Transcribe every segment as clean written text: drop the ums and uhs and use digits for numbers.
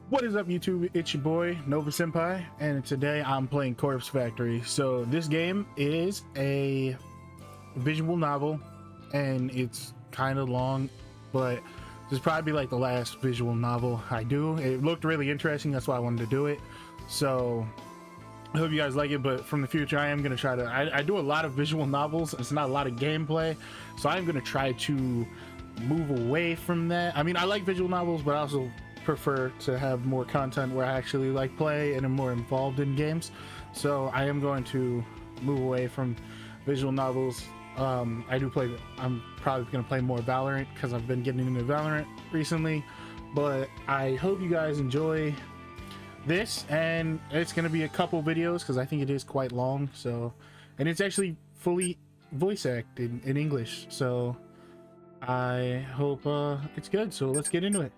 What is up, YouTube? It's your boy Nova Senpai, and today I'm playing Corpse Factory. So this game is a visual novel, and it's kind of long, but this is probably like the last visual novel I do. It looked really interesting, that's why I wanted to do it. So I hope you guys like it, but from the future I am going to try to I do a lot of visual novels. It's not a lot of gameplay, so I'm going to try to move away from that. I mean, I like visual novels, but I also prefer to have more content where I actually like play and am more involved in games. So I am going to move away from visual novels. I'm probably going to play more Valorant because I've been getting into Valorant recently, but I hope you guys enjoy this, and it's going to be a couple videos because I think it is quite long. So, and it's actually fully voice acted in English, so I hope it's good. So let's get into it.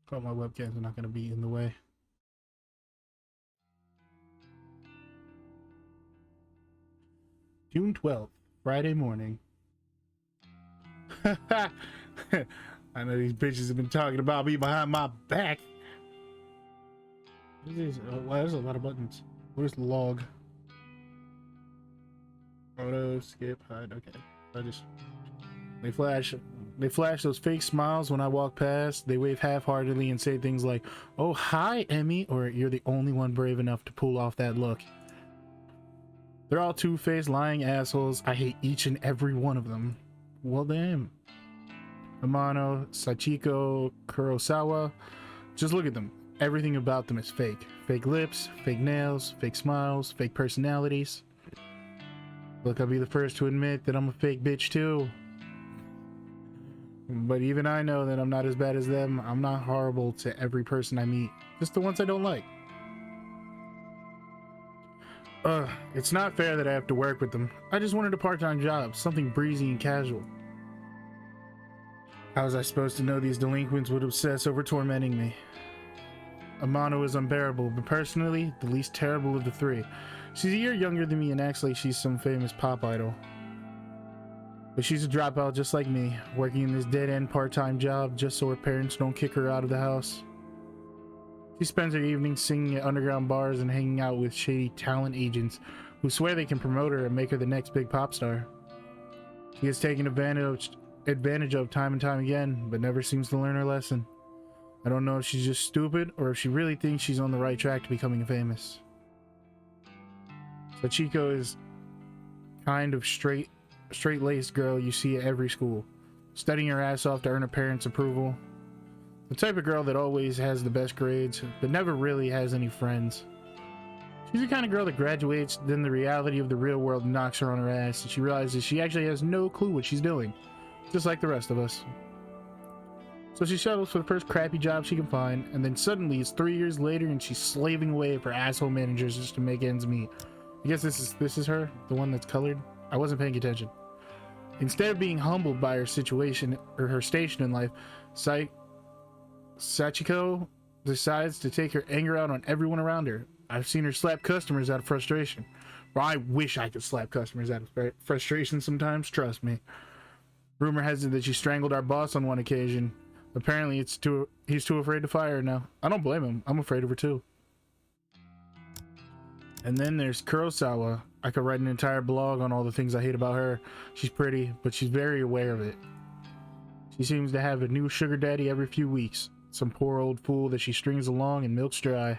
Hope my webcams are not going to be in the way. June 12th, Friday morning. I know these bitches have been talking about me behind my back. What is this? Oh, wow, there's a lot of buttons. Where's log? Photo, skip, hide. Okay. They flash those fake smiles when I walk past. They wave half-heartedly and say things like, "Oh, hi, Emmy," or "You're the only one brave enough to pull off that look." They're all two-faced, lying assholes. I hate each and every one of them. Well, damn. Amano, Sachiko, Kurosawa. Just look at them. Everything about them is fake. Fake lips, fake nails, fake smiles, fake personalities. Look, I'll be the first to admit that I'm a fake bitch too. But even I know that I'm not as bad as them. I'm not horrible to every person I meet. Just the ones I don't like. It's not fair that I have to work with them. I just wanted a part-time job, something breezy and casual. How was I supposed to know these delinquents would obsess over tormenting me? Amano is unbearable, but personally, the least terrible of the three. She's a year younger than me and acts like she's some famous pop idol. But she's a dropout just like me, working in this dead-end part-time job just so her parents don't kick her out of the house. She spends her evenings singing at underground bars and hanging out with shady talent agents who swear they can promote her and make her the next big pop star. She gets taken advantage of time and time again, but never seems to learn her lesson. I don't know if she's just stupid or if she really thinks she's on the right track to becoming famous. Sachiko is kind of straight-laced girl you see at every school, studying her ass off to earn her parents' approval. The type of girl that always has the best grades, but never really has any friends. She's the kind of girl that graduates, then the reality of the real world knocks her on her ass, and she realizes she actually has no clue what she's doing, just like the rest of us. So she settles for the first crappy job she can find, and then suddenly it's 3 years later and she's slaving away for asshole managers just to make ends meet. I guess this is her, the one that's colored. I wasn't paying attention. Instead of being humbled by her situation or her station in life, Sachiko decides to take her anger out on everyone around her. I've seen her slap customers out of frustration. Well, I wish I could slap customers out of frustration sometimes, trust me. Rumor has it that she strangled our boss on one occasion. Apparently he's too afraid to fire her now. I don't blame him. I'm afraid of her too. And then there's Kurosawa. I could write an entire blog on all the things I hate about her. She's pretty, but she's very aware of it. She seems to have a new sugar daddy every few weeks. Some poor old fool that she strings along and milks dry.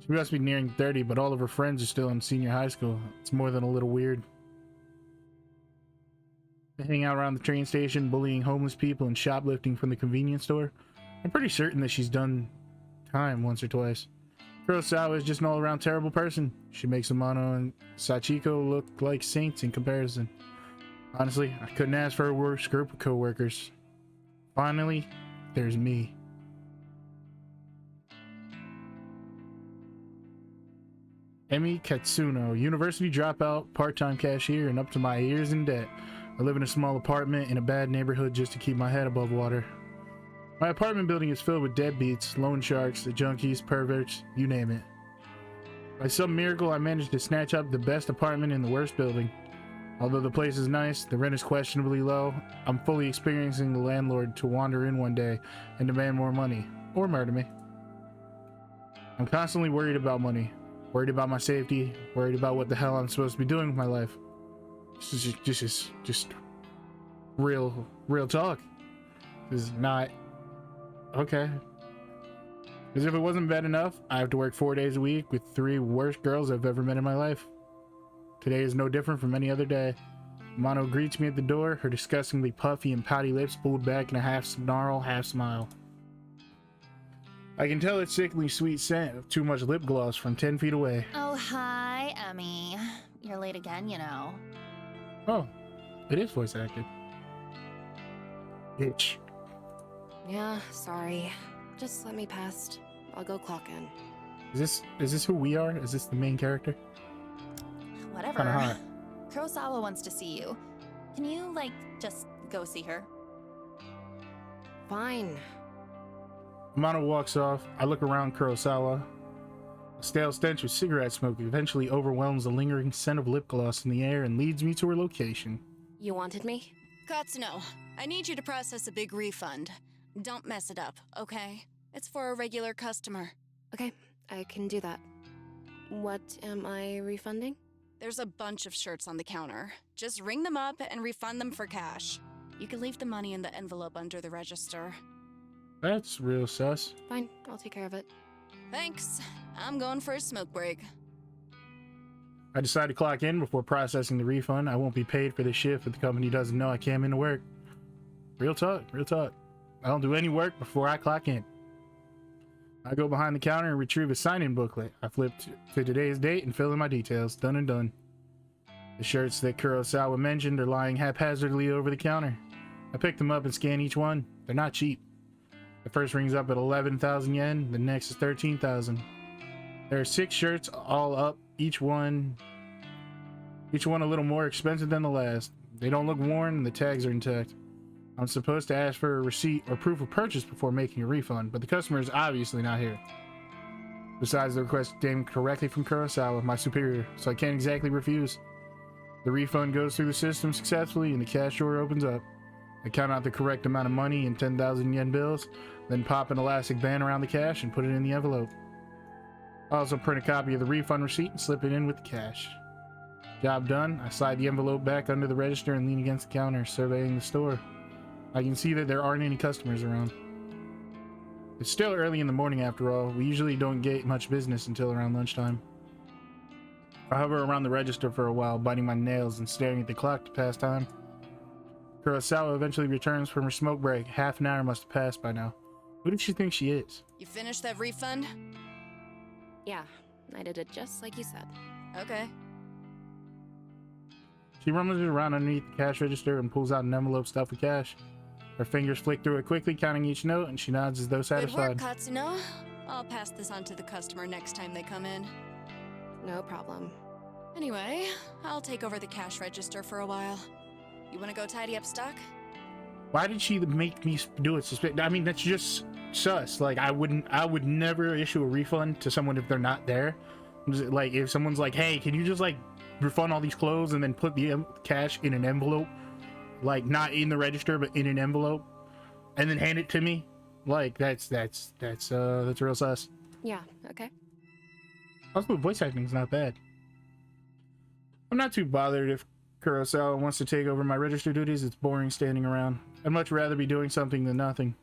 She must be nearing 30, but all of her friends are still in senior high school. It's more than a little weird. They hang out around the train station, bullying homeless people and shoplifting from the convenience store. I'm pretty certain that she's done time once or twice. Kurosawa is just an all-around terrible person. She makes Amano and Sachiko look like saints in comparison. Honestly, I couldn't ask for a worse group of co-workers. Finally, there's me. Emi Katsuno, university dropout, part-time cashier, and up to my ears in debt. I live in a small apartment in a bad neighborhood just to keep my head above water. My apartment building is filled with deadbeats, loan sharks, junkies, perverts, you name it. By some miracle, I managed to snatch up the best apartment in the worst building. Although the place is nice, the rent is questionably low. I'm fully experiencing the landlord to wander in one day and demand more money, or murder me. I'm constantly worried about money, worried about my safety, worried about what the hell I'm supposed to be doing with my life. This is just real talk. This is not okay. As if it wasn't bad enough, I have to work 4 days a week with 3 worst girls I've ever met in my life. Today is no different from any other day. Mono greets me at the door, her disgustingly puffy and pouty lips pulled back in a half snarl, half smile. I can tell its sickly sweet scent of too much lip gloss from 10 feet away. Oh, hi, Emmy. You're late again, you know. Oh, it is voice acted. Bitch. Yeah, sorry. Just let me past. I'll go clock in. Is this who we are? Is this the main character? Whatever. Kinda hot. Kurosawa wants to see you. Can you, like, just go see her? Fine. Amano walks off. I look around Kurosawa. A stale stench of cigarette smoke eventually overwhelms the lingering scent of lip gloss in the air and leads me to her location. You wanted me? Katsuno, I need you to process a big refund. Don't mess it up, okay? It's for a regular customer. Okay, I can do that. What am I refunding? There's a bunch of shirts on the counter. Just ring them up and refund them for cash. You can leave the money in the envelope under the register. That's real sus. Fine, I'll take care of it. Thanks. I'm going for a smoke break. I decide to clock in before processing the refund. I won't be paid for this shift if the company doesn't know I came into work. Real talk, real talk. I don't do any work before I clock in. I go behind the counter and retrieve a sign-in booklet. I flip to today's date and fill in my details. Done and done. The shirts that Kurosawa mentioned are lying haphazardly over the counter. I pick them up and scan each one. They're not cheap. The first rings up at 11,000 yen. The next is 13,000. There are 6 shirts all up, each one a little more expensive than the last. They don't look worn and the tags are intact. I'm supposed to ask for a receipt or proof of purchase before making a refund, but the customer is obviously not here. Besides, the request came correctly from Kurosawa, my superior, so I can't exactly refuse. The refund goes through the system successfully and the cash drawer opens up. I count out the correct amount of money in 10,000 yen bills, then pop an elastic band around the cash and put it in the envelope. I also print a copy of the refund receipt and slip it in with the cash. Job done. I slide the envelope back under the register and lean against the counter, surveying the store. I can see that there aren't any customers around. It's still early in the morning after all. We usually don't get much business until around lunchtime. I hover around the register for a while, biting my nails and staring at the clock to pass time. Kurosawa eventually returns from her smoke break. Half an hour must have passed by now. Who does she think she is? You finished that refund? Yeah, I did it just like you said. Okay. She rummages around underneath the cash register and pulls out an envelope stuffed with cash. Her fingers flick through it quickly, counting each note, and she nods as though satisfied. Good work, Katsuno. I'll pass this on to the customer next time they come in. No problem. Anyway, I'll take over the cash register for a while. You want to go tidy up stock? Why did she make me do it? I mean, that's just sus. Like, I would never issue a refund to someone if they're not there. Like, if someone's like, hey, can you just, like, refund all these clothes and then put the cash in an envelope? Like, not in the register, but in an envelope, and then hand it to me. Like, that's real sus. Yeah, okay. Also, voice acting's not bad. I'm not too bothered if Kurosawa wants to take over my register duties. It's boring standing around. I'd much rather be doing something than nothing.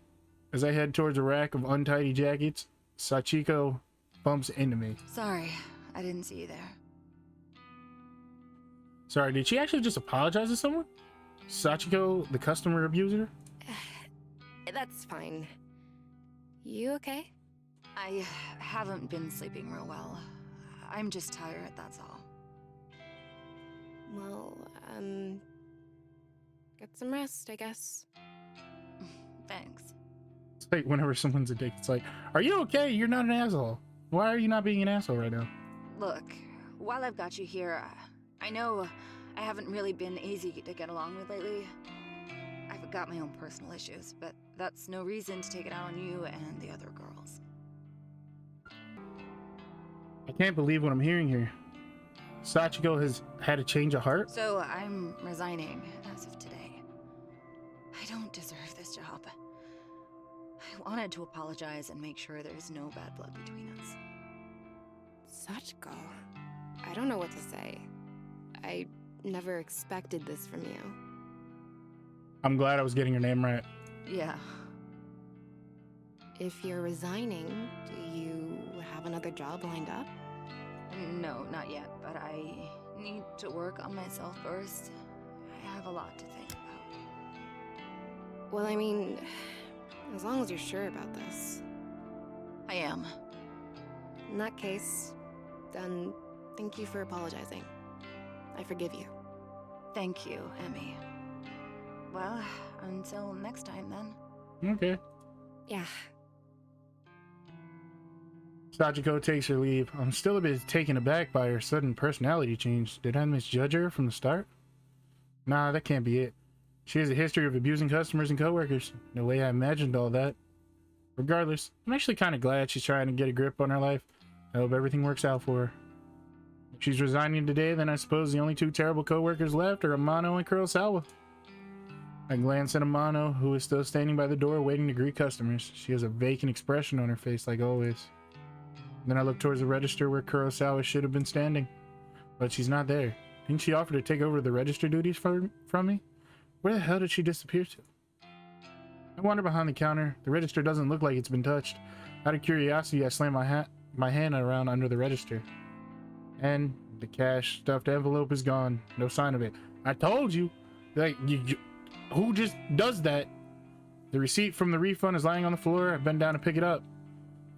As I head towards a rack of untidy jackets, Sachiko bumps into me. Sorry, I didn't see you there. Sorry, did she actually just apologize to someone? Sachiko, the customer abuser? That's fine. You okay? I haven't been sleeping real well. I'm just tired, that's all. Well, get some rest, I guess. Thanks. It's like whenever someone's a dick, it's like, are you okay? You're not an asshole. Why are you not being an asshole right now? Look, while I've got you here, I know I haven't really been easy to get along with lately. I've got my own personal issues, but that's no reason to take it out on you and the other girls. I can't believe what I'm hearing here. Sachiko has had a change of heart? So I'm resigning as of today. I don't deserve this job. I wanted to apologize and make sure there's no bad blood between us. Sachiko. I don't know what to say. I never expected this from you. I'm glad I was getting your name right. Yeah. If you're resigning, do you have another job lined up? No, not yet, but I need to work on myself first. I have a lot to think about. Well, I mean, as long as you're sure about this. I am. In that case, then thank you for apologizing. I forgive you. Thank you, Emmy. Well, until next time then. Okay. Yeah. Sachiko takes her leave. I'm still a bit taken aback by her sudden personality change. Did I misjudge her from the start? Nah, that can't be it. She has a history of abusing customers and coworkers. No way I imagined all that. Regardless, I'm actually kind of glad she's trying to get a grip on her life. I hope everything works out for her. If she's resigning today, then I suppose the only two terrible coworkers left are Amano and Kurosawa. I glance at Amano, who is still standing by the door waiting to greet customers. She has a vacant expression on her face like always. Then I look towards the register where Kurosawa should have been standing. But she's not there. Didn't she offer to take over the register duties from me? Where the hell did she disappear to? I wander behind the counter. The register doesn't look like it's been touched. Out of curiosity, I slam my hand around under the register. And the cash stuffed envelope is gone. No sign of it. I told you! Like, who just does that? The receipt from the refund is lying on the floor. I bend down to pick it up.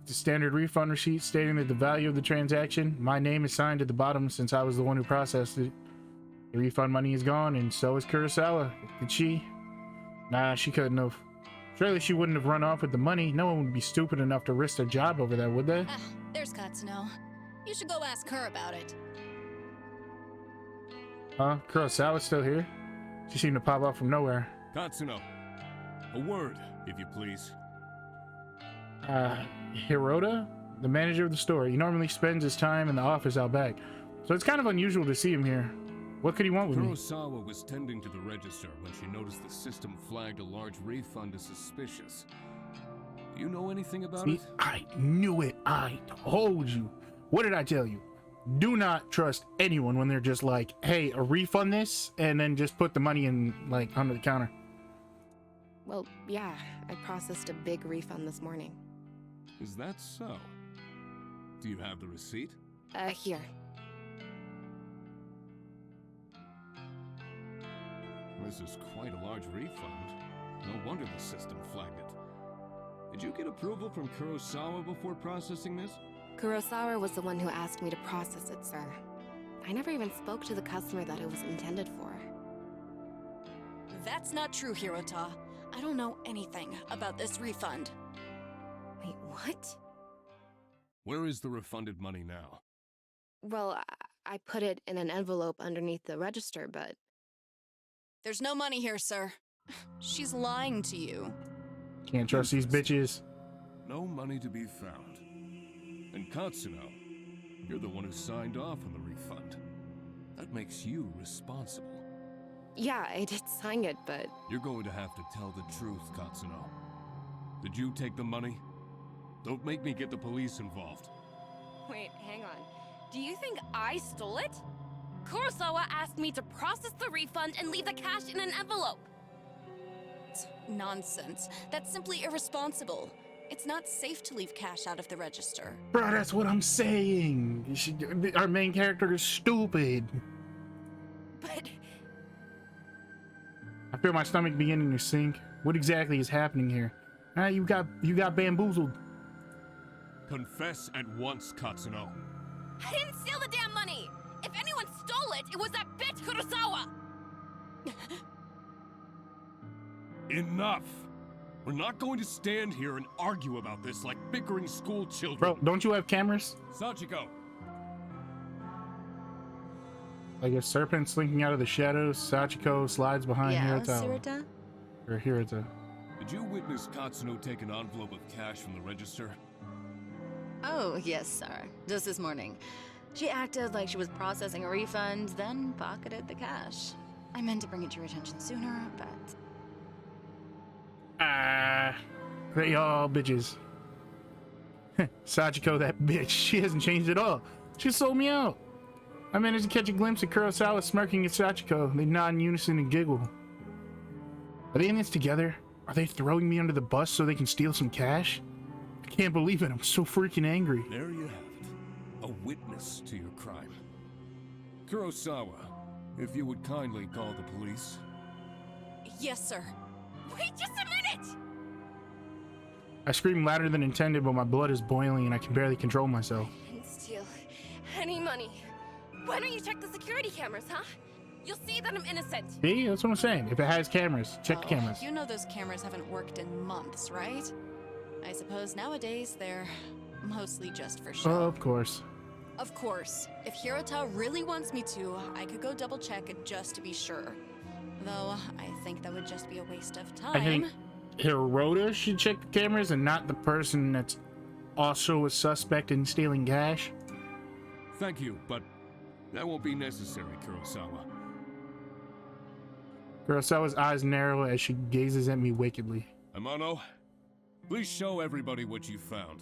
It's a standard refund receipt stating that the value of the transaction, my name is signed at the bottom since I was the one who processed it. The refund money is gone, and so is Kurosawa. Did she? Nah, she couldn't have. Surely she wouldn't have run off with the money. No one would be stupid enough to risk their job over that, would they? Ah, there's Katsuno. You should go ask her about it. Huh? Kurosawa's still here? She seemed to pop up from nowhere. Katsuno, a word, if you please. Hirota? The manager of the store. He normally spends his time in the office out back. So it's kind of unusual to see him here. What could he want with me? Kurosawa was tending to the register when she noticed the system flagged a large refund as suspicious. Do you know anything about it? I knew it. I told you. What did I tell you? Do not trust anyone when they're just like, hey, refund this, and then just put the money in, like, under the counter. Well, yeah, I processed a big refund this morning. Is that so? Do you have the receipt? Here. This is quite a large refund. No wonder the system flagged it. Did you get approval from Kurosawa before processing this? Kurosawa was the one who asked me to process it, sir. I never even spoke to the customer that it was intended for. That's not true, Hirota. I don't know anything about this refund. Wait, what? Where is the refunded money now? Well, I put it in an envelope underneath the register, but... There's no money here, sir. She's lying to you. Can't trust these bitches. No money to be found. And Katsuno, you're the one who signed off on the refund. That makes you responsible. Yeah, I did sign it, but... You're going to have to tell the truth, Katsuno. Did you take the money? Don't make me get the police involved. Wait, hang on. Do you think I stole it? Kurosawa asked me to process the refund and leave the cash in an envelope. Nonsense. That's simply irresponsible. It's not safe to leave cash out of the register. Bro, that's what I'm saying. Our main character is stupid. But... I feel my stomach beginning to sink. What exactly is happening here? You got bamboozled. Confess at once, Katsuno. I didn't steal the damn money! If anyone stole it, it was that bitch Kurosawa! Enough! We're not going to stand here and argue about this like bickering school children. Bro, don't you have cameras? Sachiko! Like a serpent slinking out of the shadows, Sachiko slides behind Hirota. Or Hirota. Did you witness Katsuno take an envelope of cash from the register? Oh, yes, sir. Just this morning. She acted like she was processing a refund, then pocketed the cash. I meant to bring it to your attention sooner, but... They all bitches. Sachiko, that bitch. She hasn't changed at all. She sold me out. I managed to catch a glimpse of Kurosawa smirking at Sachiko. They nod in unison and giggle. Are they in this together? Are they throwing me under the bus so they can steal some cash? I can't believe it. I'm so freaking angry. There you have it. A witness to your crime. Kurosawa, if you would kindly call the police. Yes, sir. Wait just a minute! I scream louder than intended, but my blood is boiling and I can barely control myself. And steal any money. Why don't you check the security cameras, huh? You'll see that I'm innocent. See, that's what I'm saying. If it has cameras, check the cameras. You know those cameras haven't worked in months, right? I suppose nowadays they're mostly just for show. Of course. Of course. If Hirota really wants me to, I could go double check it just to be sure. Though, I think that would just be a waste of time. I think Hirota should check the cameras and not the person that's also a suspect in stealing cash. Thank you, but that won't be necessary, Kurosawa. Kurosawa's eyes narrow as she gazes at me wickedly. Amano, please show everybody what you found.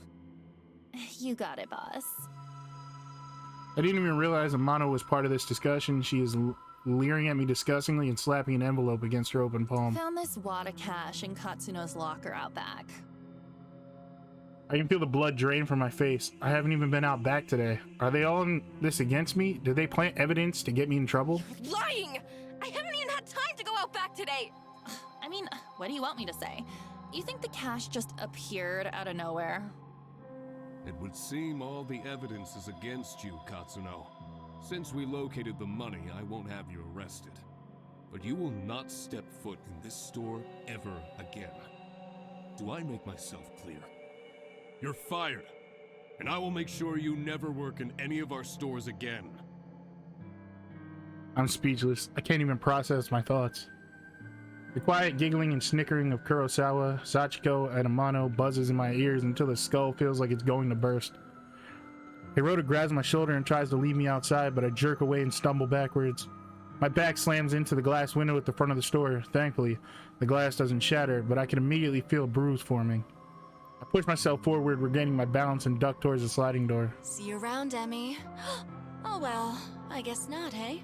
You got it, boss. I didn't even realize Amano was part of this discussion. She is leering at me disgustingly and slapping an envelope against her open palm. Found this wad of cash in Katsuno's locker out back. I can feel the blood drain from my face. I haven't even been out back today. Are they all in this against me? Did they plant evidence to get me in trouble? Lying! I haven't even had time to go out back today! I mean, what do you want me to say? You think the cash just appeared out of nowhere? It would seem all the evidence is against you, Katsuno. Since we located the money, I won't have you arrested. But you will not step foot in this store ever again. Do I make myself clear? You're fired, and I will make sure you never work in any of our stores again. I'm speechless. I can't even process my thoughts. The quiet giggling and snickering of Kurosawa, Sachiko, and Amano buzzes in my ears until the skull feels like it's going to burst. Hirota grabs my shoulder and tries to lead me outside, but I jerk away and stumble backwards. My back slams into the glass window at the front of the store. Thankfully, the glass doesn't shatter, but I can immediately feel a bruise forming. I push myself forward, regaining my balance, and duck towards the sliding door. See you around, Emmy. Oh well, I guess not, hey?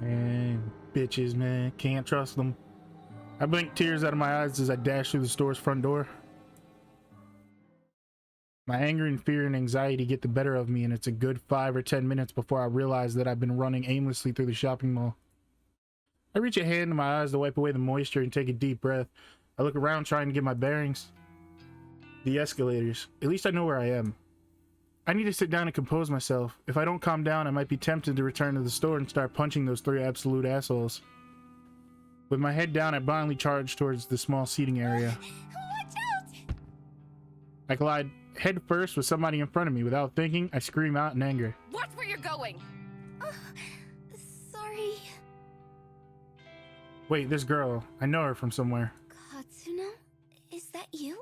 And bitches, man. Can't trust them. I blink tears out of my eyes as I dash through the store's front door. My anger and fear and anxiety get the better of me, and it's a good 5 or 10 minutes before I realize that I've been running aimlessly through the shopping mall. I reach a hand to my eyes to wipe away the moisture and take a deep breath. I look around trying to get my bearings. The escalators. At least I know where I am. I need to sit down and compose myself. If I don't calm down, I might be tempted to return to the store and start punching those 3 absolute assholes. With my head down, I blindly charge towards the small seating area. Watch out! I collide head first with somebody in front of me. Without thinking, I scream out in anger. Watch where you're going! Sorry, Wait, this girl. I know her from somewhere. Katsuno? Is that you?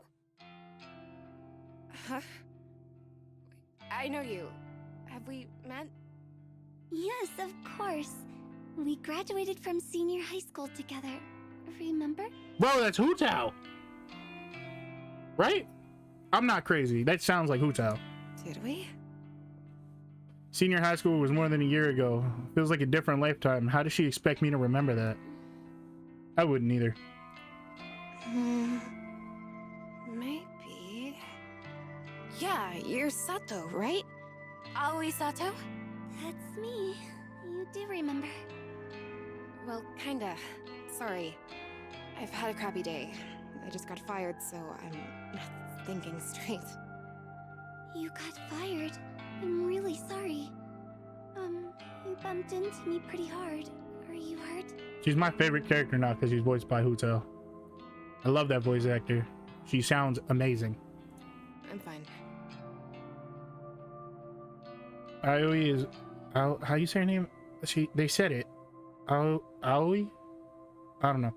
Huh? I know you. Have we met? Yes, of course. We graduated from senior high school together. Remember? Bro, that's Hutao! Right? I'm not crazy. That sounds like Hutao. Did we? Senior high school was more than a year ago. Feels like a different lifetime. How does she expect me to remember that? I wouldn't either. Maybe. Yeah, you're Sato, right? Aoi Sato? That's me. You do remember. Well, kinda. Sorry. I've had a crappy day. I just got fired, so I'm not thinking straight. You got fired. I'm really sorry. You bumped into me pretty hard. Are you hurt? She's my favorite character now because she's voiced by Hutao. I love that voice actor. She sounds amazing. I'm fine. Aoi is... how you say her name? They said it. Aoi? I don't know.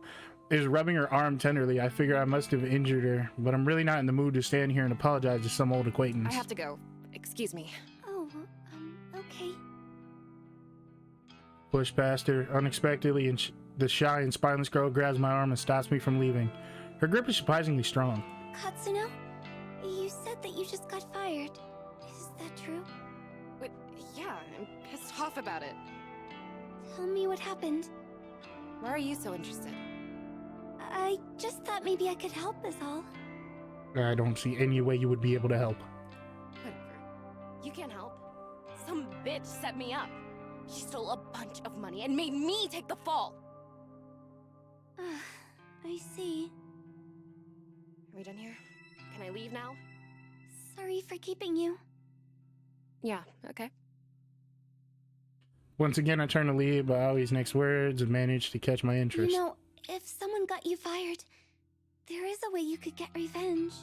is rubbing her arm tenderly. I figure I must have injured her, but I'm really not in the mood to stand here and apologize to some old acquaintance. I have to go. Excuse me. Oh, okay. Push past her unexpectedly, and the shy and spineless girl grabs my arm and stops me from leaving. Her grip is surprisingly strong. Katsuno, you said that you just got fired. Is that true? But, yeah, I'm pissed off about it. Tell me what happened. Why are you so interested? I just thought maybe I could help is all. I don't see any way you would be able to help. Whatever. You can't help. Some bitch set me up. She stole a bunch of money and made me take the fall. I see. Are we done here? Can I leave now? Sorry for keeping you. Yeah, okay. Once again, I turn to leave, but Aoi's next words manage to catch my interest. You know, if someone got you fired, there is a way you could get revenge.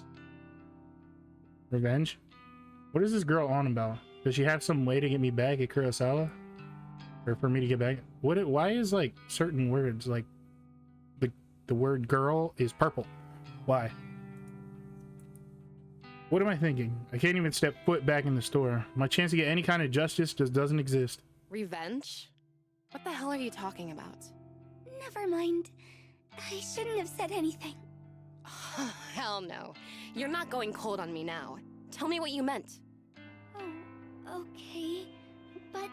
Revenge? What is this girl on about? Does she have some way to get me back at Kurosawa? Or for me to get back? Why is, like, certain words, like, the word girl is purple? Why? What am I thinking? I can't even step foot back in the store. My chance to get any kind of justice just doesn't exist. Revenge? What the hell are you talking about? Never mind. I shouldn't have said anything. Hell no. You're not going cold on me now. Tell me what you meant. Oh, okay. But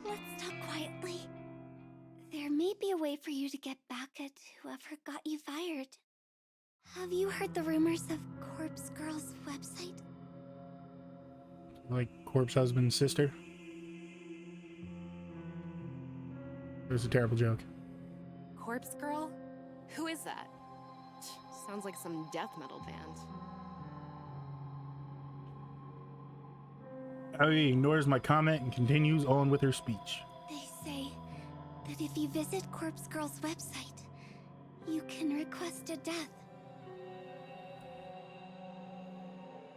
let's talk quietly. There may be a way for you to get back at whoever got you fired. Have you heard the rumors of Corpse Girl's website? Like corpse husband, sister? It was a terrible joke. Corpse Girl? Who is that? Sounds like some death metal band. Aoi ignores my comment and continues on with her speech. They say that if you visit Corpse Girl's website, you can request a death.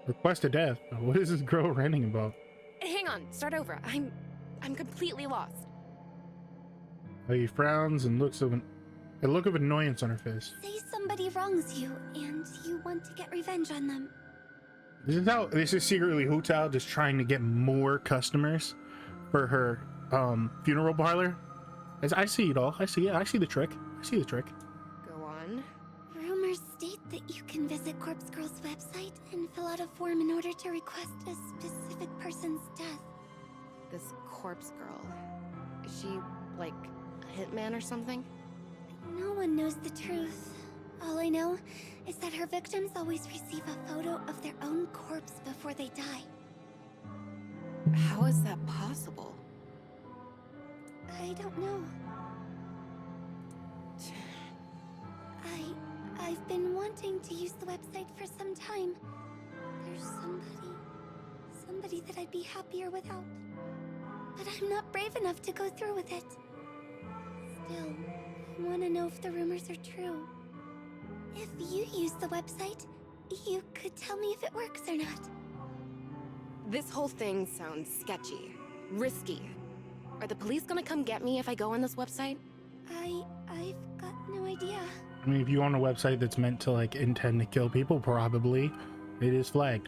Request a death? What is this girl ranting about? Hang on, start over. I'm completely lost. Aoi frowns and looks of a look of annoyance on her face. Say somebody wrongs you, and you want to get revenge on them. This is secretly Hu Tao just trying to get more customers for her funeral parlor. As I see it all. I see it. I see the trick. I see the trick. Go on. Rumors state that you can visit Corpse Girl's website and fill out a form in order to request a specific person's death. This Corpse Girl. Is she, like, a hitman or something? No one knows the truth. All I know is that her victims always receive a photo of their own corpse before they die. How is that possible? I don't know. I've been wanting to use the website for some time. There's somebody that I'd be happier without. But I'm not brave enough to go through with it. Still, I want to know if the rumors are true. If you use the website, you could tell me if it works or not. This whole thing sounds sketchy. Risky. Are the police gonna come get me if I go on this website? I've got no idea. I mean, if you on a website that's meant to like intend to kill people, probably it is flagged.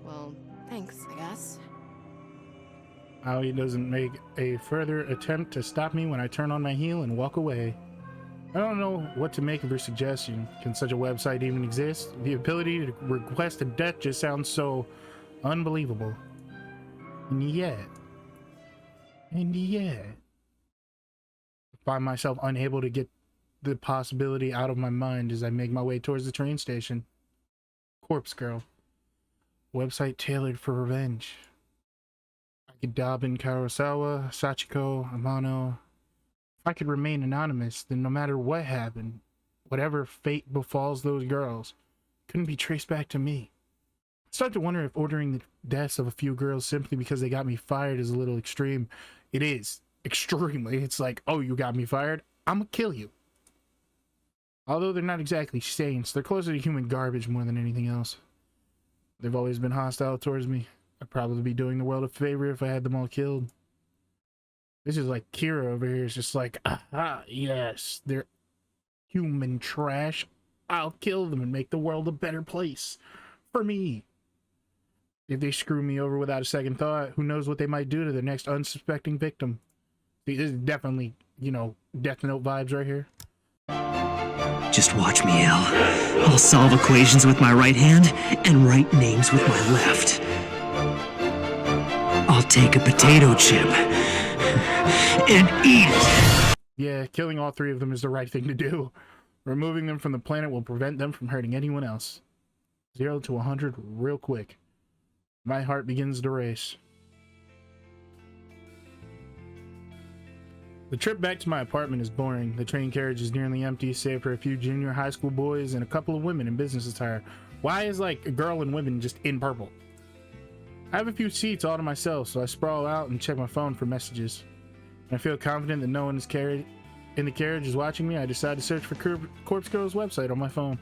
Well, thanks, I guess. Aoi doesn't make a further attempt to stop me when I turn on my heel and walk away. I don't know what to make of her suggestion. Can such a website even exist? The ability to request a death just sounds so unbelievable. And yet, I find myself unable to get the possibility out of my mind as I make my way towards the train station. Corpse Girl. Website tailored for revenge. I could dab in Kurosawa, Sachiko, Amano. If I could remain anonymous, then no matter what happened, whatever fate befalls those girls, couldn't be traced back to me. I start to wonder if ordering the deaths of a few girls simply because they got me fired is a little extreme. It is. Extremely. It's like, oh, you got me fired? I'm gonna kill you. Although they're not exactly saints, they're closer to human garbage more than anything else. They've always been hostile towards me. I'd probably be doing the world a favor if I had them all killed. This is like Kira over here is just like, aha, yes, they're human trash. I'll kill them and make the world a better place. For me. If they screw me over without a second thought, who knows what they might do to their next unsuspecting victim. See, this is definitely, you know, Death Note vibes right here. Just watch me, El. I'll solve equations with my right hand and write names with my left. I'll take a potato chip and eat it. Yeah, killing all three of them is the right thing to do. Removing them from the planet will prevent them from hurting anyone else. 0 to 100 real quick. My heart begins to race. The trip back to my apartment is boring. The train carriage is nearly empty, save for a few junior high school boys and a couple of women in business attire. Why is like a girl and women just in purple? I have a few seats all to myself, so I sprawl out and check my phone for messages. When I feel confident that no one in the carriage is watching me, I decide to search for Corpse Girl's website on my phone.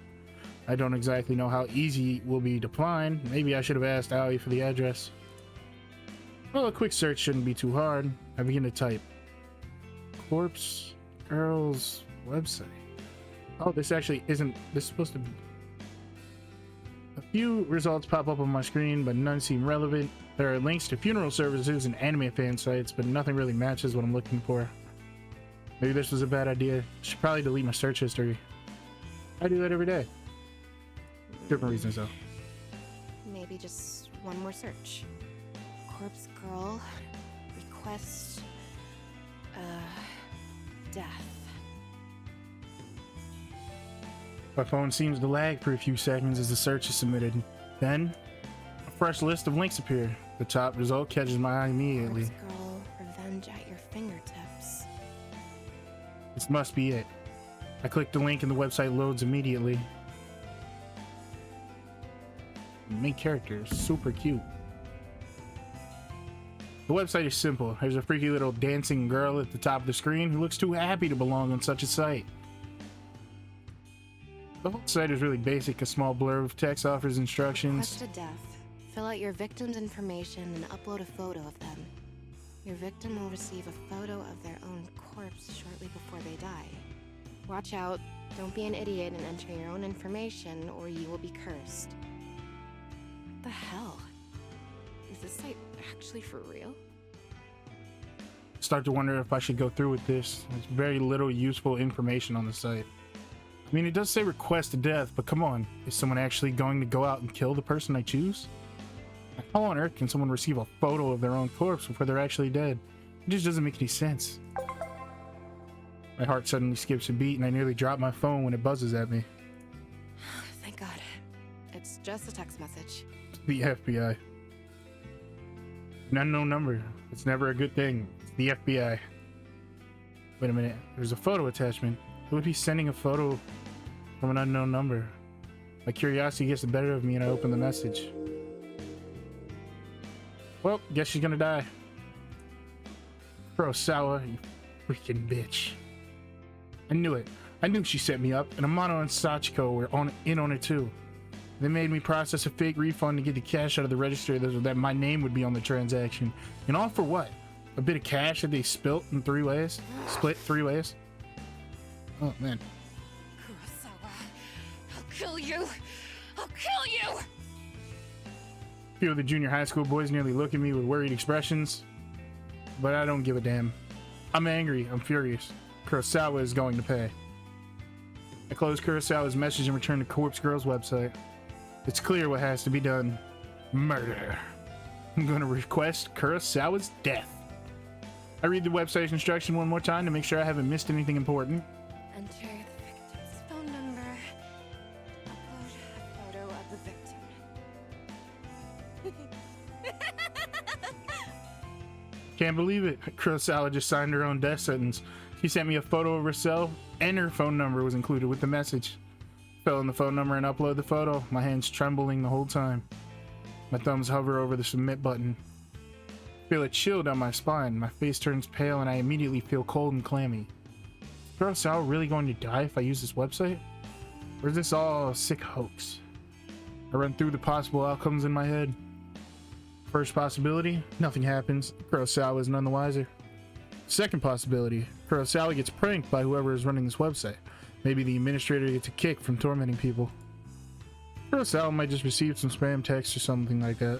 I don't exactly know how easy it will be to find. Maybe I should have asked Allie for the address. Well, a quick search shouldn't be too hard. I begin to type. Corpse Girl's website. Oh, this actually isn't... This is supposed to be... A few results pop up on my screen, but none seem relevant. There are links to funeral services and anime fan sites, but nothing really matches what I'm looking for. Maybe this was a bad idea. I should probably delete my search history. I do that every day. Different reasons, though. Maybe just one more search. Corpse Girl. Request. Death. My phone seems to lag for a few seconds as the search is submitted. Then, a fresh list of links appear. The top result catches my eye immediately. Corpse Girl, revenge at your fingertips. This must be it. I click the link and the website loads immediately. The main character is super cute. The website is simple. There's a freaky little dancing girl at the top of the screen who looks too happy to belong on such a site. The whole site is really basic. A small blurb of text offers instructions. Request a death. Fill out your victim's information and upload a photo of them. Your victim will receive a photo of their own corpse shortly before they die. Watch out. Don't be an idiot and enter your own information or you will be cursed. What the hell? Is this site actually for real? Start to wonder if I should go through with this. There's very little useful information on the site. I mean, it does say request a death, but come on, is someone actually going to go out and kill the person I choose? How on earth can someone receive a photo of their own corpse before they're actually dead? It just doesn't make any sense. My heart suddenly skips a beat and I nearly drop my phone when it buzzes at me. Thank God. It's just a text message. The FBI. An unknown number. It's never a good thing. It's the FBI. Wait a minute. There's a photo attachment. Who would be sending a photo from an unknown number? My curiosity gets the better of me and I open the message. Well, guess she's gonna die. Kurosawa, you freaking bitch. I knew it. I knew she set me up, and Amano and Sachiko were in on it too. They made me process a fake refund to get the cash out of the register that my name would be on the transaction. And all for what? A bit of cash that they split in 3 ways? Split 3 ways? Oh, man. Kurosawa, I'll kill you! I'll kill you! A few of the junior high school boys nearly look at me with worried expressions. But I don't give a damn. I'm angry. I'm furious. Kurosawa is going to pay. I close Kurosawa's message and return to Corpse Girl's website. It's clear what has to be done. Murder. I'm going to request Kurosawa's death. I read the website's instruction one more time to make sure I haven't missed anything important. Enter the victim's phone number. Upload a photo of the victim. Can't believe it. Kurosawa just signed her own death sentence. She sent me a photo of herself and her phone number was included with the message. Fill in the phone number and upload the photo. My hands trembling the whole time. My thumbs hover over the submit button. Feel a chill down my spine. My face turns pale and I immediately feel cold and clammy. Is Kurosawa really going to die if I use this website? Or is this all a sick hoax? I run through the possible outcomes in my head. First possibility, nothing happens. Kurosawa is none the wiser. Second possibility, Kurosawa gets pranked by whoever is running this website. Maybe the administrator gets a kick from tormenting people. Kurosawa might just receive some spam text or something like that.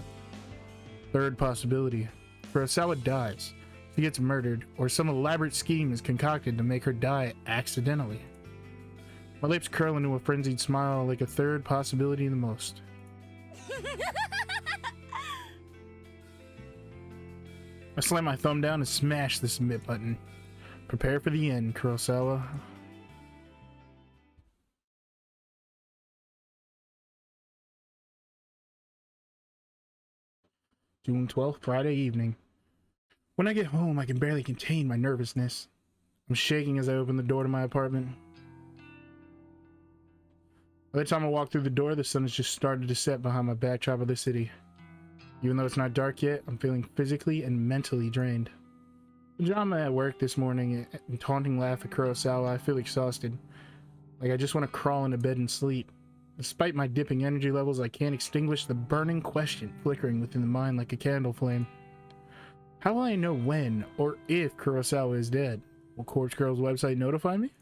Third possibility. Kurosawa dies. She gets murdered, or some elaborate scheme is concocted to make her die accidentally. My lips curl into a frenzied smile, like a third possibility the most. I slam my thumb down and smash the submit button. Prepare for the end, Kurosawa. June 12th, Friday evening. When I get home, I can barely contain my nervousness. I'm shaking as I open the door to my apartment. By the time I walk through the door, the sun has just started to set behind my backdrop of the city. Even though it's not dark yet, I'm feeling physically and mentally drained. The drama at work this morning and taunting laugh at Kurosawa, I feel exhausted. Like I just want to crawl into bed and sleep. Despite my dipping energy levels, I can't extinguish the burning question flickering within the mind like a candle flame. How will I know when or if Kurosawa is dead? Will Corpse Girl's website notify me?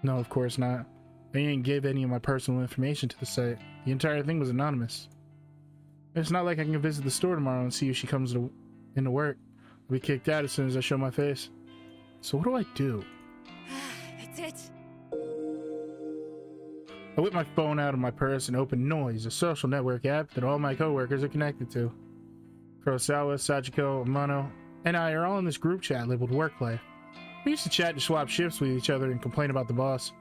No, of course not. I didn't give any of my personal information to the site. The entire thing was anonymous. It's not like I can visit the store tomorrow and see if she comes into work. I'll be kicked out as soon as I show my face. So what do I do? That's it. I whip my phone out of my purse and open Noise, a social network app that all my coworkers are connected to. Kurosawa, Sachiko, Amano, and I are all in this group chat labeled Work Life. We used to chat and swap shifts with each other and complain about the boss.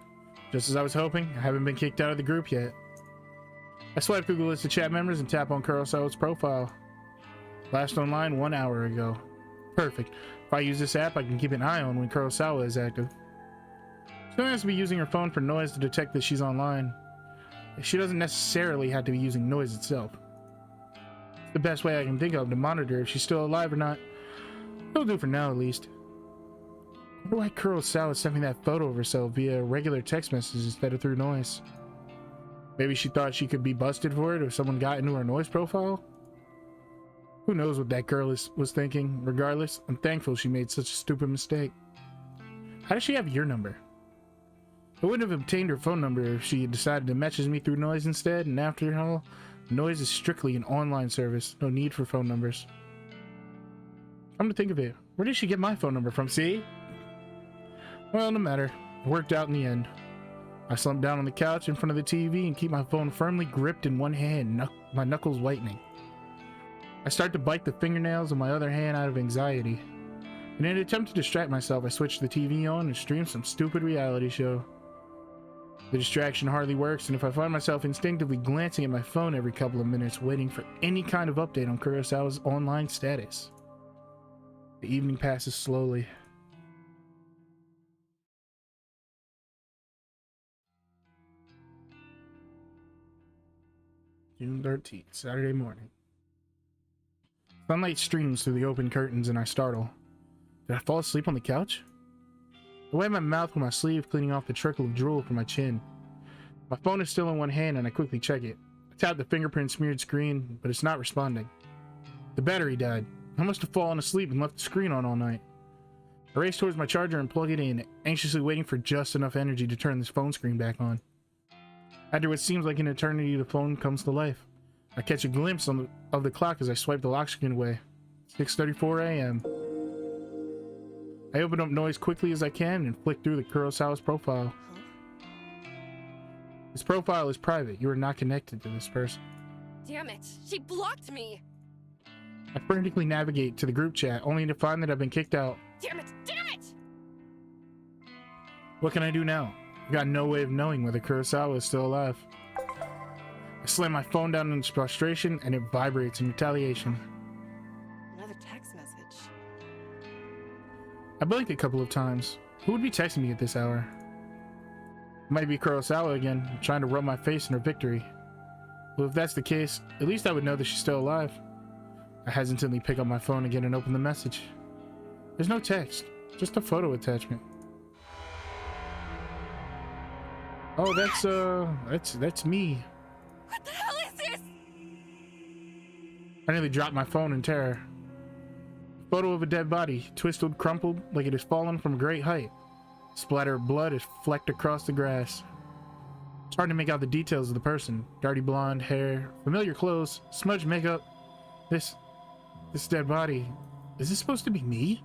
Just as I was hoping, I haven't been kicked out of the group yet. I swipe through the list of chat members and tap on Kurosawa's profile. Last online 1 hour ago. Perfect. If I use this app, I can keep an eye on when Kurosawa is active. She only has to be using her phone for Noise to detect that she's online. She doesn't necessarily have to be using Noise itself. It's the best way I can think of to monitor if she's still alive or not. It'll do for now, at least. I wonder why Kurosawa sent me that photo of herself via regular text message instead of through Noise. Maybe she thought she could be busted for it if someone got into her Noise profile? Who knows what that girl was thinking? Regardless, I'm thankful she made such a stupid mistake. How does she have your number? I wouldn't have obtained her phone number if she had decided to message me through Noise instead, and after all, Noise is strictly an online service, no need for phone numbers. Come to think of it, where did she get my phone number from, see? Well, no matter. It worked out in the end. I slump down on the couch in front of the TV and keep my phone firmly gripped in one hand, my knuckles whitening. I start to bite the fingernails of my other hand out of anxiety. In an attempt to distract myself, I switch the TV on and stream some stupid reality show. The distraction hardly works, and if I find myself instinctively glancing at my phone every couple of minutes, waiting for any kind of update on Kurosawa's online status. The evening passes slowly. June 13th, Saturday morning. Sunlight streams through the open curtains and I startle. Did I fall asleep on the couch? I wipe my mouth with my sleeve, cleaning off the trickle of drool from my chin. My phone is still in one hand and I quickly check it. I tap the fingerprint smeared screen, but it's not responding. The battery died. I must have fallen asleep and left the screen on all night. I race towards my charger and plug it in, anxiously waiting for just enough energy to turn this phone screen back on. After what seems like an eternity, the phone comes to life. I catch a glimpse of the clock as I swipe the lock screen away. 6:34 a.m. I open up Noise quickly as I can and flick through the Kurosawa's profile. This profile is private. You are not connected to this person. Damn it! She blocked me! I frantically navigate to the group chat, only to find that I've been kicked out. Damn it! Damn it! What can I do now? I've got no way of knowing whether Kurosawa is still alive. I slam my phone down in frustration and it vibrates in retaliation. Another text message. I blink a couple of times. Who would be texting me at this hour? It might be Kurosawa again, trying to rub my face in her victory. Well, if that's the case, at least I would know that she's still alive. I hesitantly pick up my phone again and open the message. There's no text, just a photo attachment. Oh, that's me. What the hell is this? I nearly dropped my phone in terror. A photo of a dead body, twisted, crumpled, like it has fallen from a great height. Splatter of blood is flecked across the grass. It's hard to make out the details of the person. Darty blonde hair, familiar clothes, smudged makeup. This dead body. Is this supposed to be me?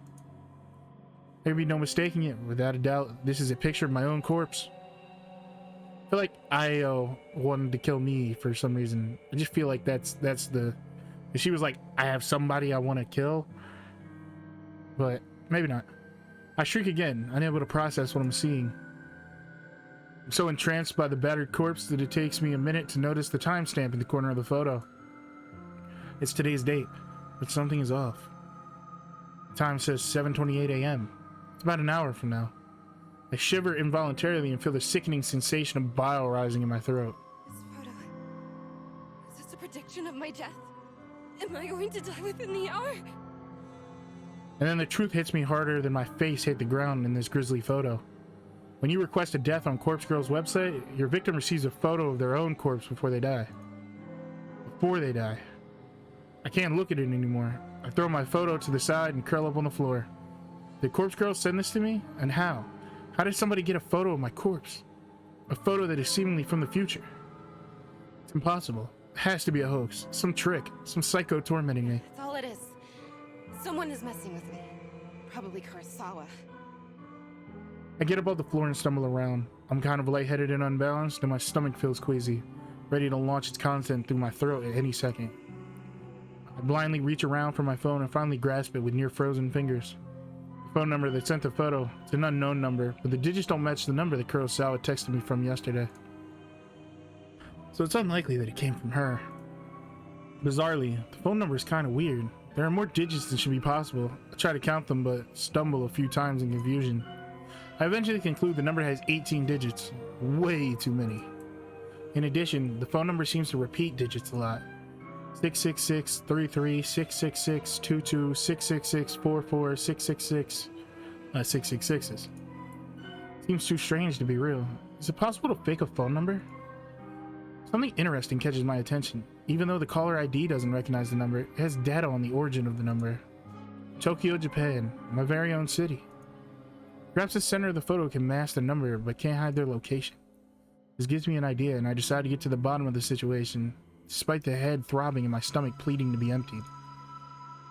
There be no mistaking it. Without a doubt, this is a picture of my own corpse. I feel like Io wanted to kill me for some reason. I just feel like that's the... She was like, I have somebody I want to kill. But maybe not. I shriek again, unable to process what I'm seeing. I'm so entranced by the battered corpse that it takes me a minute to notice the timestamp in the corner of the photo. It's today's date, but something is off. The time says 7:28 a.m. It's about an hour from now. I shiver involuntarily and feel the sickening sensation of bile rising in my throat. This photo. Is this a prediction of my death? Am I going to die within the hour? And then the truth hits me harder than my face hit the ground in this grisly photo. When you request a death on Corpse Girl's website, your victim receives a photo of their own corpse before they die. Before they die. I can't look at it anymore. I throw my photo to the side and curl up on the floor. Did Corpse Girl send this to me? And how? How did somebody get a photo of my corpse? A photo that is seemingly from the future. It's impossible. It has to be a hoax. Some trick. Some psycho tormenting me. That's all it is. Someone is messing with me. Probably Kurosawa. I get up off the floor and stumble around. I'm kind of lightheaded and unbalanced, and my stomach feels queasy, ready to launch its content through my throat at any second. I blindly reach around for my phone and finally grasp it with near frozen fingers. The phone number that sent the photo, it's an unknown number, but the digits don't match the number that Kurosawa texted me from yesterday. So it's unlikely that it came from her. Bizarrely, the phone number is kind of weird. There are more digits than should be possible. I try to count them, but stumble a few times in confusion. I eventually conclude the number has 18 digits. Way too many. In addition, the phone number seems to repeat digits a lot. 666 33 666 22 666 44 666 666s. Seems too strange to be real. Is it possible to fake a phone number? Something interesting catches my attention. Even though the caller ID doesn't recognize the number, it has data on the origin of the number. Tokyo, Japan, my very own city. Perhaps the center of the photo can mask the number, but can't hide their location. This gives me an idea, and I decide to get to the bottom of the situation, despite the head throbbing and my stomach pleading to be emptied.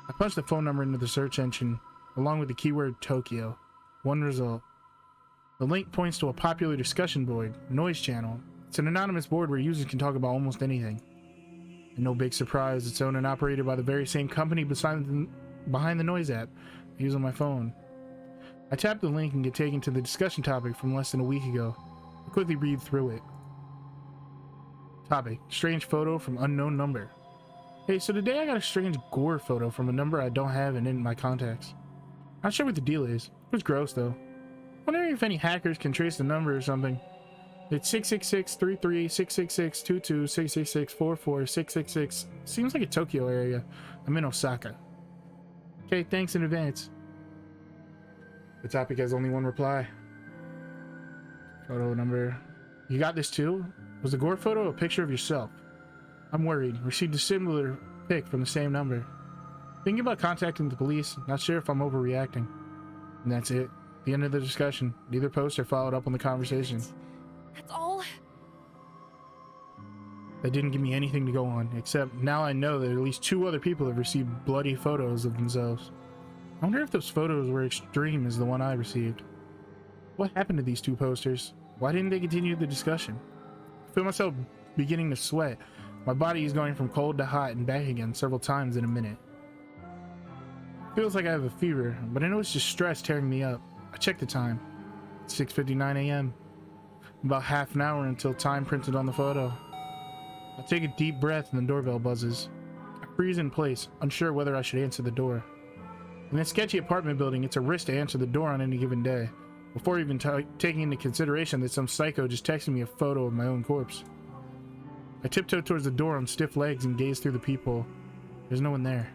I punch the phone number into the search engine, along with the keyword Tokyo. One result. The link points to a popular discussion board, Noise Channel. It's an anonymous board where users can talk about almost anything. And no big surprise, it's owned and operated by the very same company behind the Noise app I use on my phone. I tap the link and get taken to the discussion topic from less than a week ago. I quickly read through it. Topic: strange photo from unknown number. Hey, so today I got a strange gore photo from a number I don't have and in my contacts. Not sure what the deal is. It was gross though. Wondering if any hackers can trace the number or something. It's 666 33 666 22 666 44 666. Seems like a Tokyo area. I'm in Osaka. Okay, thanks in advance. The topic has only one reply. Photo number. You got this too? Was the gore photo a picture of yourself? I'm worried. Received a similar pic from the same number. Thinking about contacting the police. Not sure if I'm overreacting. And that's it. The end of the discussion. Neither post or followed up on the conversation. That's all? That didn't give me anything to go on, except now I know that at least 2 other people have received bloody photos of themselves. I wonder if those photos were extreme as the one I received. What happened to these 2 posters? Why didn't they continue the discussion? I feel myself beginning to sweat. My body is going from cold to hot and back again several times in a minute. Feels like I have a fever, but I know it's just stress tearing me up. I check the time. It's 6:59 a.m. About half an hour until time printed on the photo. I take a deep breath and the doorbell buzzes. I freeze in place, unsure whether I should answer the door. In a sketchy apartment building, it's a risk to answer the door on any given day, before even taking into consideration that some psycho just texted me a photo of my own corpse. I tiptoe towards the door on stiff legs and gaze through the peephole. There's no one there.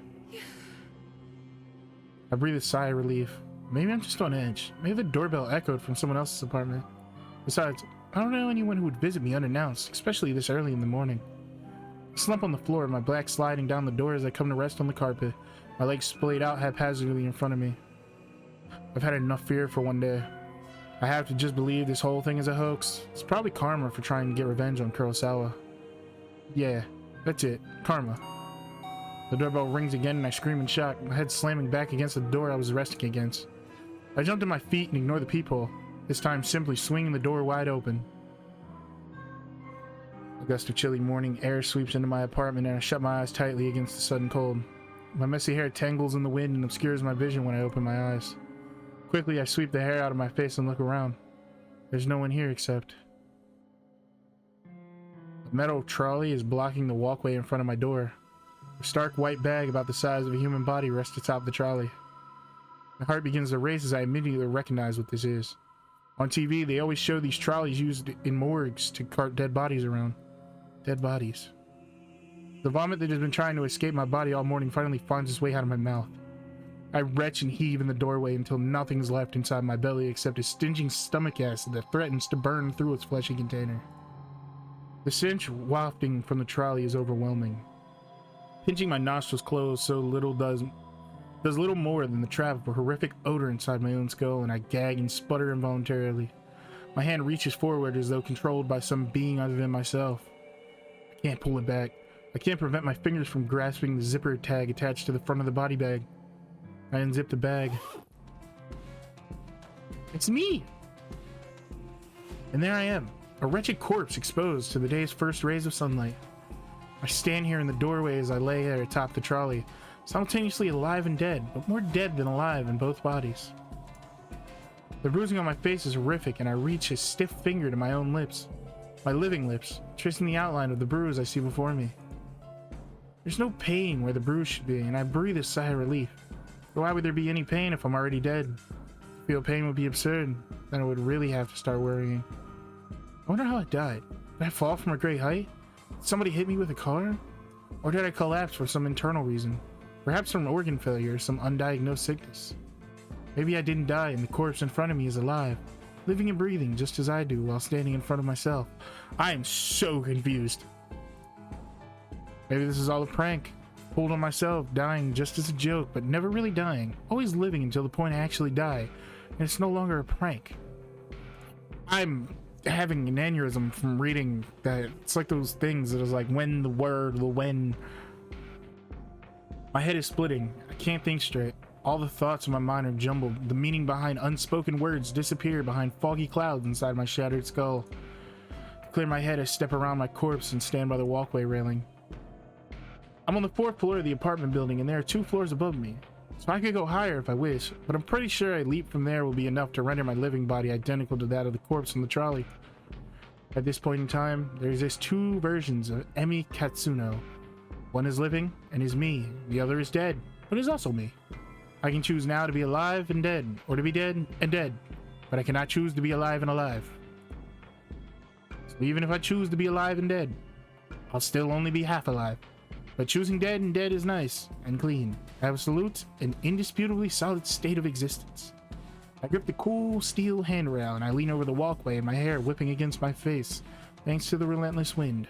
I breathe a sigh of relief. Maybe I'm just on edge. Maybe the doorbell echoed from someone else's apartment. Besides, I don't know anyone who would visit me unannounced, especially this early in the morning. I slump on the floor, my back sliding down the door as I come to rest on the carpet, my legs splayed out haphazardly in front of me. I've had enough fear for one day. I have to just believe this whole thing is a hoax. It's probably karma for trying to get revenge on Kurosawa. Yeah, that's it. Karma. The doorbell rings again and I scream in shock, my head slamming back against the door I was resting against. I jump to my feet and ignore the peephole, this time simply swinging the door wide open. A gust of chilly morning air sweeps into my apartment and I shut my eyes tightly against the sudden cold. My messy hair tangles in the wind and obscures my vision when I open my eyes. Quickly, I sweep the hair out of my face and look around. There's no one here except... A metal trolley is blocking the walkway in front of my door. A stark white bag about the size of a human body rests atop the trolley. My heart begins to race as I immediately recognize what this is. On TV, they always show these trolleys used in morgues to cart dead bodies around. Dead bodies. The vomit that has been trying to escape my body all morning finally finds its way out of my mouth. I retch and heave in the doorway until nothing's left inside my belly except a stinging stomach acid that threatens to burn through its fleshy container. The stench wafting from the trolley is overwhelming. Pinching my nostrils closed so little does little more than the trap of a horrific odor inside my own skull, and I gag and sputter involuntarily. My hand reaches forward as though controlled by some being other than myself. I can't pull it back. I can't prevent my fingers from grasping the zipper tag attached to the front of the body bag. I unzip the bag. It's me! And there I am, a wretched corpse exposed to the day's first rays of sunlight. I stand here in the doorway as I lay there atop the trolley, simultaneously alive and dead, but more dead than alive in both bodies. The bruising on my face is horrific, and I reach a stiff finger to my own lips, my living lips, tracing the outline of the bruise I see before me. There's no pain where the bruise should be, and I breathe a sigh of relief. But why would there be any pain if I'm already dead? To feel pain would be absurd, then I would really have to start worrying. I wonder how I died. Did I fall from a great height? Did somebody hit me with a car? Or did I collapse for some internal reason? Perhaps from organ failure or some undiagnosed sickness. Maybe I didn't die and the corpse in front of me is alive, living and breathing just as I do while standing in front of myself. I am so confused. Maybe this is all a prank. Pulled on myself, dying just as a joke, but never really dying. Always living until the point I actually die, and it's no longer a prank. I'm having an aneurysm from reading that. It's like those things that is like when the when. My head is splitting. I can't think straight. All the thoughts in my mind are jumbled. The meaning behind unspoken words disappear behind foggy clouds inside my shattered skull. To clear my head, I step around my corpse and stand by the walkway railing. I'm on the 4th floor of the apartment building, and there are 2 floors above me, so I could go higher if I wish, but I'm pretty sure a leap from there will be enough to render my living body identical to that of the corpse on the trolley. At this point in time, there exist 2 versions of Emi Katsuno. One is living and is me, the other is dead, but is also me. I can choose now to be alive and dead, or to be dead and dead, but I cannot choose to be alive and alive. So even if I choose to be alive and dead, I'll still only be half alive. But choosing dead and dead is nice and clean. Absolute and indisputably solid state of existence. I grip the cool steel handrail and I lean over the walkway, my hair whipping against my face, thanks to the relentless wind.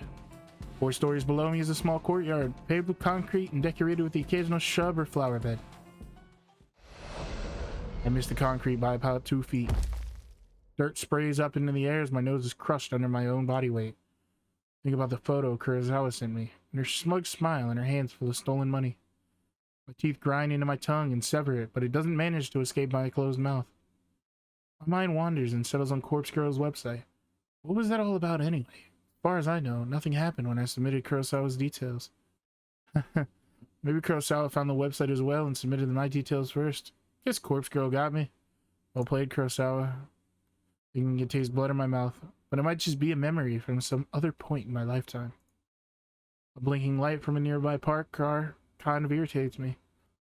4 stories below me is a small courtyard, paved with concrete and decorated with the occasional shrub or flower bed. I miss the concrete by about 2 feet. Dirt sprays up into the air as my nose is crushed under my own body weight. Think about the photo Kurosawa sent me, and her smug smile and her hands full of stolen money. My teeth grind into my tongue and sever it, but it doesn't manage to escape my closed mouth. My mind wanders and settles on Corpse Girl's website. What was that all about anyway? As far as I know, nothing happened when I submitted Kurosawa's details. Maybe Kurosawa found the website as well and submitted my details first. Guess Corpse Girl got me. Well played, Kurosawa. You can taste blood in my mouth, but it might just be a memory from some other point in my lifetime. A blinking light from a nearby parked car kind of irritates me,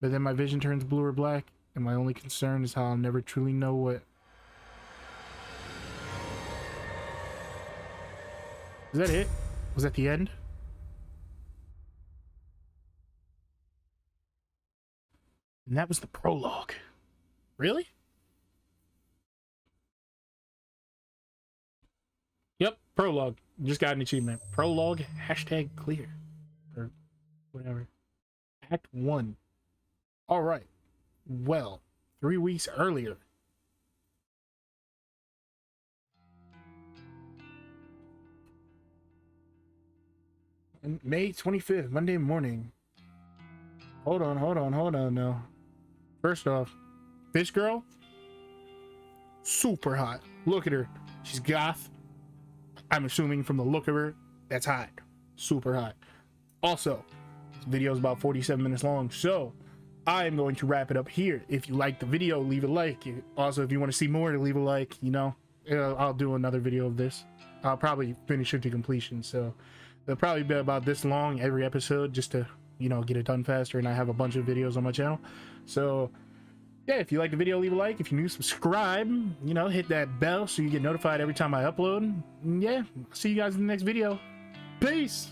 but then my vision turns blue or black, and my only concern is how I'll never truly know what. Is that it? Was that the end? And that was the prologue. Really? Yep, prologue. Just got an achievement. Prologue #clear. Or whatever. Act 1. Alright. Well, 3 weeks earlier, May 25th, Monday morning. Hold on now. First off, this girl, super hot. Look at her. She's goth. I'm assuming from the look of her, that's hot. Super hot. Also, this video is about 47 minutes long, so I am going to wrap it up here. If you like the video, leave a like. Also, if you want to see more, leave a like. You know, I'll do another video of this. I'll probably finish it to completion, so they'll probably be about this long every episode, just to, you know, get it done faster. And I have a bunch of videos on my channel, so yeah, if you like the video, leave a like. If you're new, subscribe. You know, hit that bell so you get notified every time I upload. And yeah, see you guys in the next video. Peace.